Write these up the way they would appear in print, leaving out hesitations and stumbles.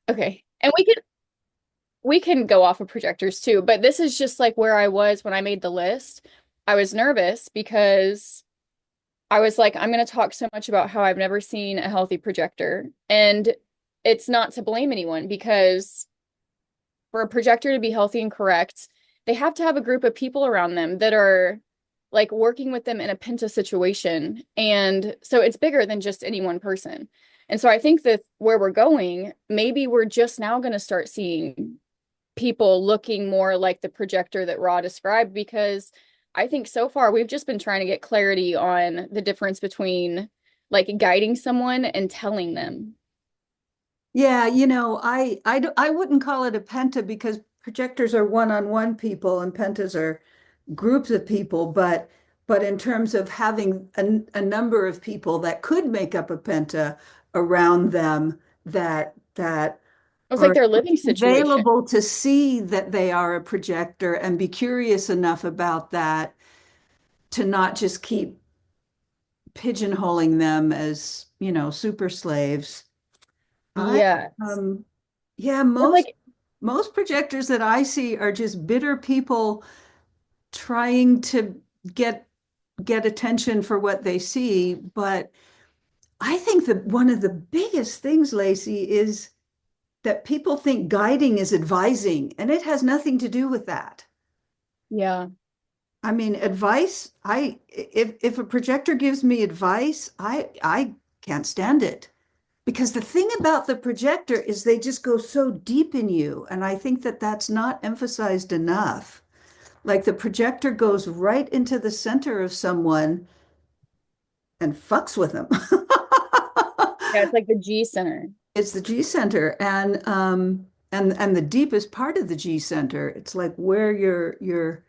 Okay. And we can go off of projectors too, but this is just like where I was when I made the list. I was nervous because I was like, I'm going to talk so much about how I've never seen a healthy projector. And it's not to blame anyone because for a projector to be healthy and correct, they have to have a group of people around them that are like working with them in a penta situation. And so it's bigger than just any one person. And so I think that where we're going, maybe we're just now going to start seeing people looking more like the projector that Raw described, because I think so far we've just been trying to get clarity on the difference between like guiding someone and telling them. Yeah, I wouldn't call it a penta because projectors are one-on-one people and pentas are groups of people, but in terms of having a number of people that could make up a penta around them that It was like are their living situation. available to see that they are a projector and be curious enough about that to not just keep pigeonholing them as, super slaves. I Yes. um yeah, Or like, most projectors that I see are just bitter people trying to get get attention for what they see. But I think that one of the biggest things, Lacy, is that people think guiding is advising, and it has nothing to do with that. yeah. I mean, advice, if a projector gives me advice, I can't stand it. Because the thing about the projector is they just go so deep in you. And I think that that's not emphasized enough. Like the projector goes right into the center of someone and fucks with them. Yeah, it's like the G center. It's the G center and the deepest part of the G center. It's like where your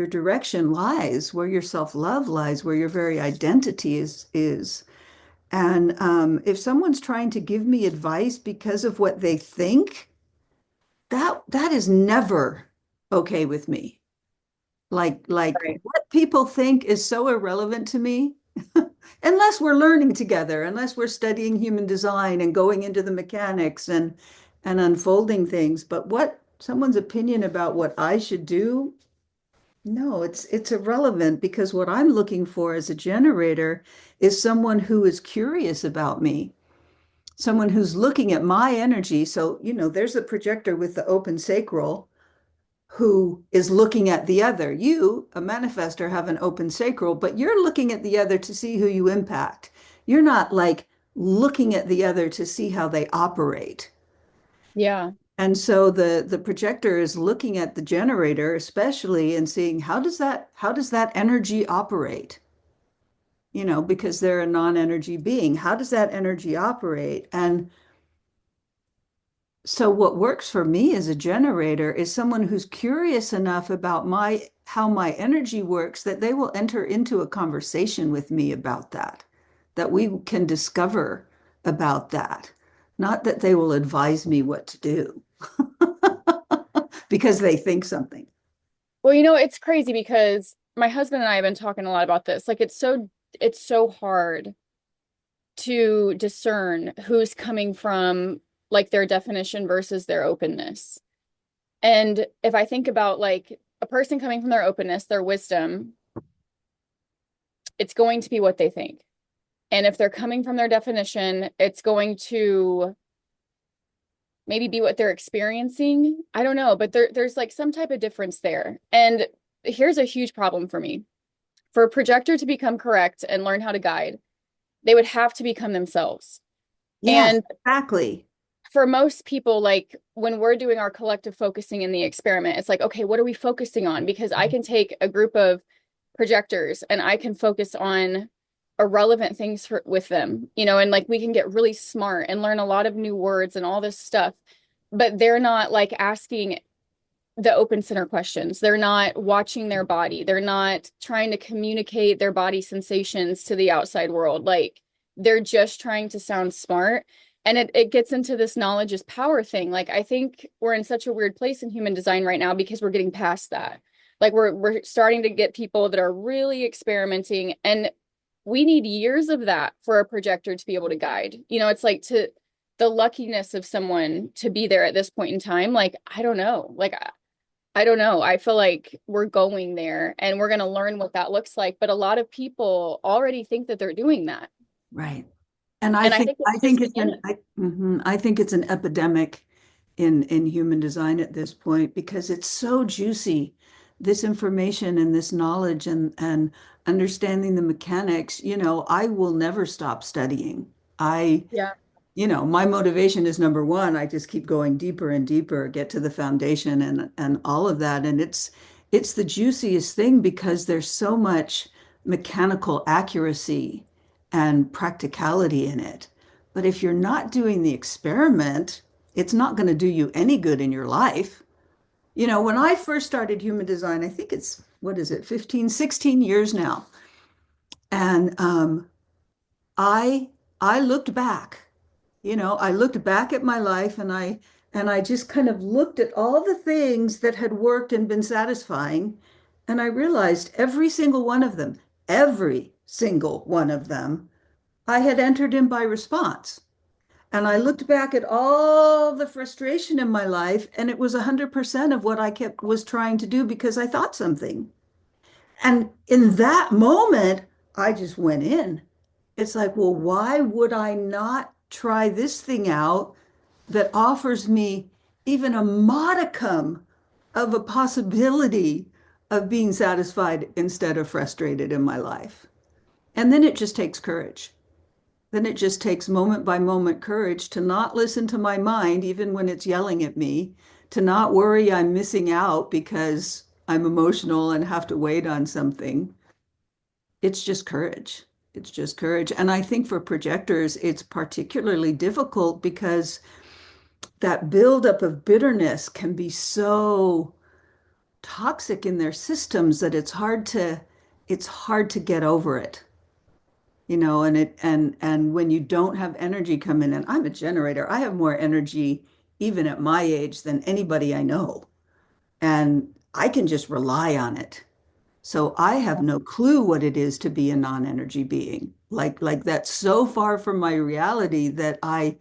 direction lies, where your self-love lies, where your very identity is. And if someone's trying to give me advice because of what they think, that is never okay with me. Like Right. what people think is so irrelevant to me, unless we're learning together, unless we're studying human design and going into the mechanics and unfolding things. But what someone's opinion about what I should do, no, it's irrelevant because what I'm looking for as a generator is someone who is curious about me, someone who's looking at my energy. So, there's the projector with the open sacral who is looking at the other. You, a manifestor, have an open sacral, but you're looking at the other to see who you impact. You're not like looking at the other to see how they operate. Yeah. And so the projector is looking at the generator, especially, and seeing how does that energy operate? Because they're a non-energy being. How does that energy operate? And so what works for me as a generator is someone who's curious enough about my how my energy works that they will enter into a conversation with me about that we can discover about that. Not that they will advise me what to do because they think something. Well, it's crazy because my husband and I have been talking a lot about this. Like it's so hard to discern who's coming from like their definition versus their openness. And if I think about like a person coming from their openness, their wisdom, it's going to be what they think. And if they're coming from their definition, it's going to maybe be what they're experiencing. I don't know, but there's like some type of difference there. And here's a huge problem for me. For a projector to become correct and learn how to guide, they would have to become themselves. Yes, And exactly. for most people, like when we're doing our collective focusing in the experiment, it's like, okay, what are we focusing on? Because I can take a group of projectors and I can focus on irrelevant things with them, and like we can get really smart and learn a lot of new words and all this stuff. But they're not like asking the open center questions. They're not watching their body. They're not trying to communicate their body sensations to the outside world. Like they're just trying to sound smart. And it gets into this knowledge is power thing. Like I think we're in such a weird place in human design right now because we're getting past that. Like we're starting to get people that are really experimenting, and we need years of that for a projector to be able to guide. It's like the luckiness of someone to be there at this point in time, like, I don't know. Like, I don't know. I feel like we're going there and we're going to learn what that looks like. But a lot of people already think that they're doing that. Right. And And I think I it's think just it's beginning. I think it's an epidemic in human design at this point because it's so juicy. This information and this knowledge and understanding the mechanics, I will never stop studying. I Yeah. My motivation is number one. I just keep going deeper and deeper, get to the foundation and all of that. And it's the juiciest thing because there's so much mechanical accuracy and practicality in it. But if you're not doing the experiment, it's not going to do you any good in your life. When I first started human design, I think it's, what is it, 15, 16 years now. And I I looked back. I looked back at my life and I just kind of looked at all the things that had worked and been satisfying, and I realized every single one of them, I had entered in by response. And I looked back at all the frustration in my life, and it was 100% of what I kept was trying to do because I thought something. And in that moment, I just went in. It's like, well, why would I not try this thing out that offers me even a modicum of a possibility of being satisfied instead of frustrated in my life? And then it just takes courage. Then it just takes moment by moment courage to not listen to my mind, even when it's yelling at me, to not worry I'm missing out because I'm emotional and have to wait on something. It's just courage. It's just courage. And I think for projectors, it's particularly difficult because that buildup of bitterness can be so toxic in their systems that it's hard to get over it. And when you don't have energy come in, and I'm a generator, I have more energy even at my age than anybody I know. And I can just rely on it. So I have no clue what it is to be a non-energy being. Like that's so far from my reality that I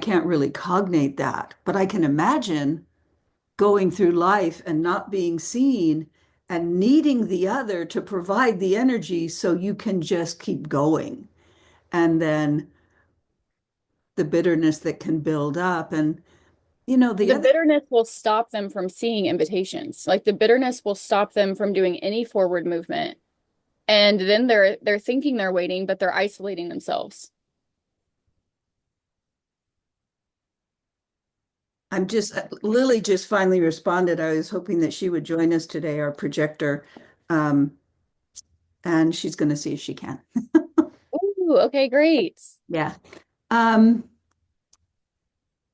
can't really cognate that. But I can imagine going through life and not being seen and needing the other to provide the energy so you can just keep going. And then the bitterness that can build up. And the The other, bitterness will stop them from seeing invitations. Like the bitterness will stop them from doing any forward movement. And then they're thinking they're waiting, but they're isolating themselves. Lily just finally responded. I was hoping that she would join us today, our projector. Um, and she's going to see if she can. Ooh, okay, great. Yeah. Um,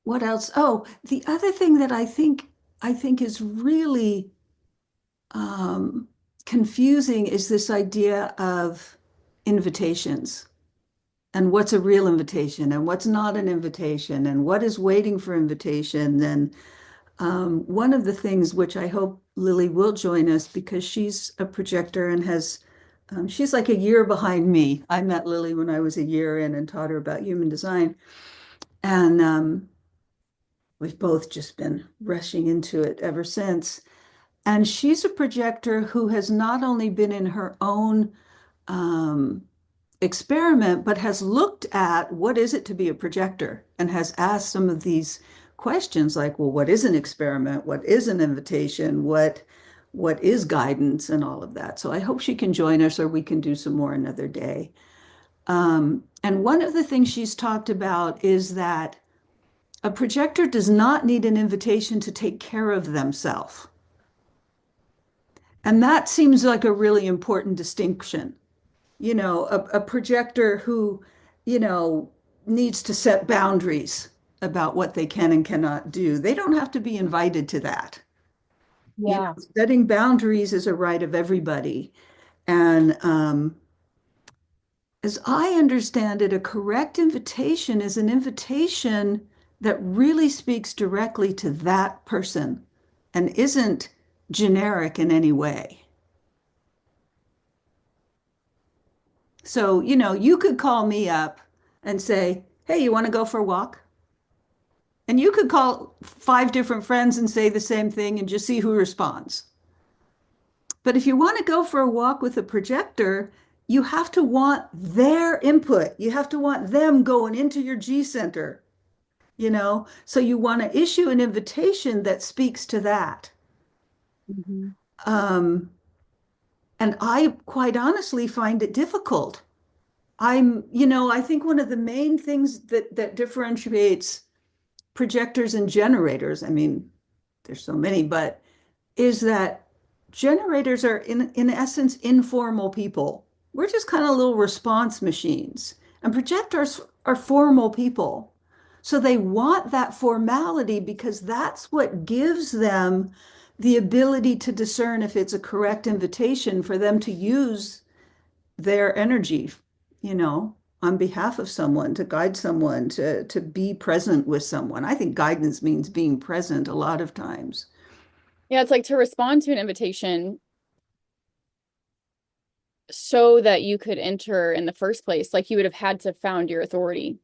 what else? Oh, the other thing that I think is really um, confusing is this idea of invitations and what's a real invitation and what's not an invitation and what is waiting for invitation. And one of the things which I hope Lily will join us because she's a projector and she's like a year behind me. I met Lily when I was a year in and taught her about human design. And we've both just been rushing into it ever since. And she's a projector who has not only been in her own um, experiment, but has looked at what is it to be a projector and has asked some of these questions like, well, what is an experiment? What is an invitation? What is guidance and all of that? So I hope she can join us or we can do some more another day. And one of the things she's talked about is that a projector does not need an invitation to take care of themselves. And that seems like a really important distinction. A projector who, you know, needs to set boundaries about what they can and cannot do. They don't have to be invited to that. Yeah. Setting boundaries is a right of everybody. And as I understand it, a correct invitation is an invitation that really speaks directly to that person and isn't generic in any way. So, you could call me up and say, hey, you want to go for a walk? And you could call five different friends and say the same thing and just see who responds. But if you want to go for a walk with a projector, you have to want their input. You have to want them going into your G center, you know? So you want to issue an invitation that speaks to that. Mhm. Um, and I quite honestly find it difficult. I think one of the main things that differentiates projectors and generators, I mean, there's so many, but is that generators are in essence informal people. We're just kind of little response machines. And projectors are formal people. So they want that formality because that's what gives them the ability to discern if it's a correct invitation for them to use their energy, you know, on behalf of someone, to guide someone, to be present with someone. I think guidance means being present a lot of times. Yeah, it's like to respond to an invitation so that you could enter in the first place, like you would have had to found your authority.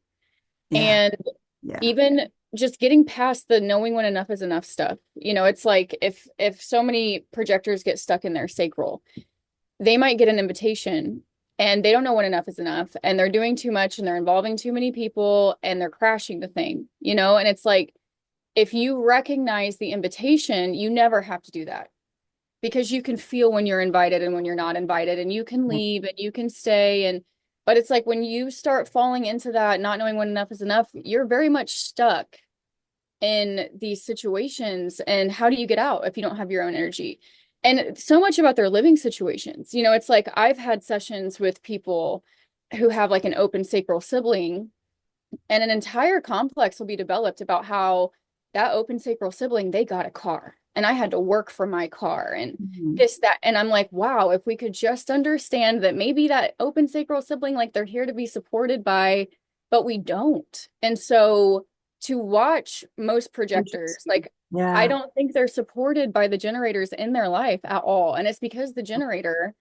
Yeah, And yeah. even just getting past the knowing when enough is enough stuff. It's like if so many projectors get stuck in their sacral, they might get an invitation and they don't know when enough is enough and they're doing too much and they're involving too many people and they're crashing the thing. And it's like if you recognize the invitation, you never have to do that because you can feel when you're invited and when you're not invited and you can leave and you can stay and but it's like when you start falling into that not knowing when enough is enough, you're very much stuck in these situations. And how do you get out if you don't have your own energy? And so much about their living situations. It's like I've had sessions with people who have like an open sacral sibling, and an entire complex will be developed about how that open sacral sibling, they got a car and I had to work for my car and Mhm. this, that. And I'm like, wow, if we could just understand that maybe that open sacral sibling, like they're here to be supported by, but we don't. And so to watch most projectors, Interesting. like, I Yeah. don't think they're supported by the generators in their life at all. And it's because the generator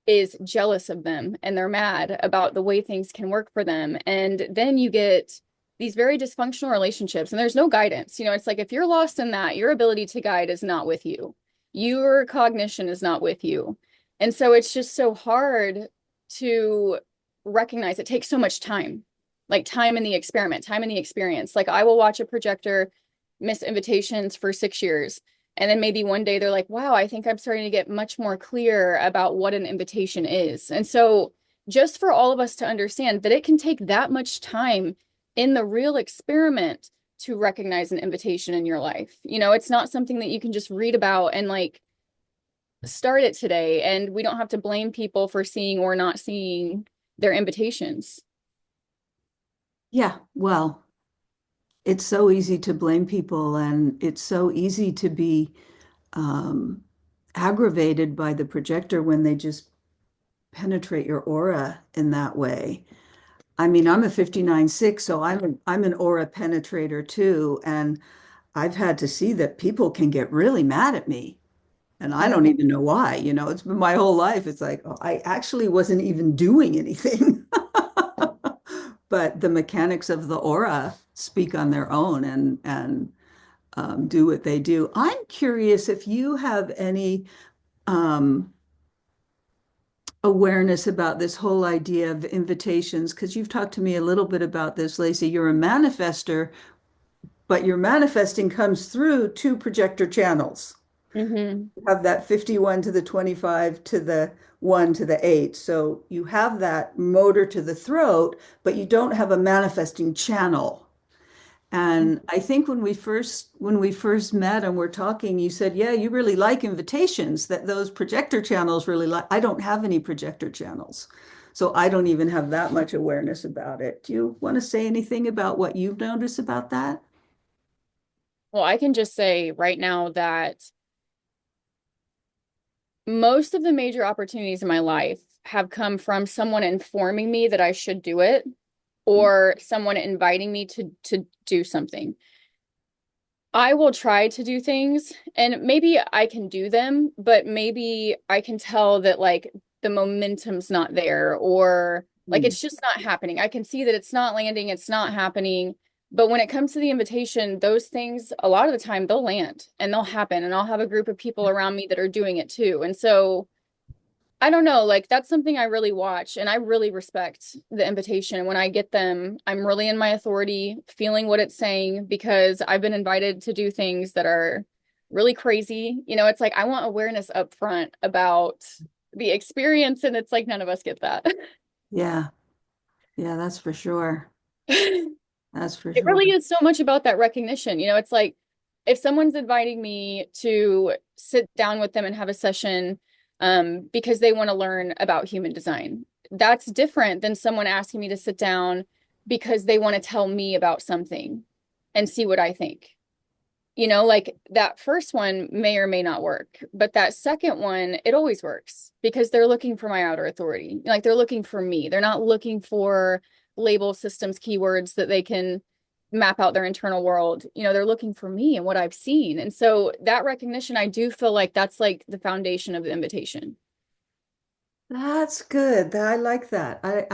is jealous of them and they're mad about the way things can work for them. And then you get these very dysfunctional relationships and there's no guidance. It's like if you're lost in that, your ability to guide is not with you. Your cognition is not with you. And so it's just so hard to recognize it takes so much time, like time in the experiment, time in the experience. Like I will watch a projector miss invitations for 6 years. And then maybe one day they're like, wow, I think I'm starting to get much more clear about what an invitation is. And so, just for all of us to understand that it can take that much time in the real experiment to recognize an invitation in your life. It's not something that you can just read about and like start it today. And we don't have to blame people for seeing or not seeing their invitations. Yeah. Well, it's so easy to blame people, and it's so easy to be um, aggravated by the projector when they just penetrate your aura in that way. I mean, I'm a 59/6, so I'm an aura penetrator too, and I've had to see that people can get really mad at me. And I don't Mhm. even know why, it's been my whole life. It's like, oh, I actually wasn't even doing anything. But the mechanics of the aura speak on their own and do what they do. I'm curious if you have any um, awareness about this whole idea of invitations, because you've talked to me a little bit about this, Lacy. You're a manifester, but your manifesting comes through two projector channels. Mhm. Have that 51 to the 25 to the 1 to the 8. So you have that motor to the throat, but you don't have a manifesting channel. And I think when we first met and we're talking, you said, "Yeah, you really like invitations, that those projector channels really like." I don't have any projector channels. So I don't even have that much awareness about it. Do you want to say anything about what you've noticed about that? Well, I can just say right now that most of the major opportunities in my life have come from someone informing me that I should do it or someone inviting me to do something. I will try to do things and maybe I can do them, but maybe I can tell that like the momentum's not there or Like Mm. it's just not happening. I can see that it's not landing, it's not happening. But when it comes to the invitation, those things, a lot of the time, they'll land and they'll happen. And I'll have a group of people around me that are doing it too. And so I don't know, like that's something I really watch and I really respect the invitation. When I get them, I'm really in my authority, feeling what it's saying because I've been invited to do things that are really crazy. You know, it's like I want awareness up front about the experience, and it's like none of us get that. Yeah. Yeah, that's for sure. That's for It sure. really is so much about that recognition. You know, it's like if someone's inviting me to sit down with them and have a session because they want to learn about human design, that's different than someone asking me to sit down because they want to tell me about something and see what I think. You know, like that first one may or may not work, but that second one, it always works because they're looking for my outer authority. Like they're looking for me. They're not looking for label systems, keywords that they can map out their internal world. You know, they're looking for me and what I've seen. And so that recognition, I do feel like that's like the foundation of the invitation. That's good. I like that. I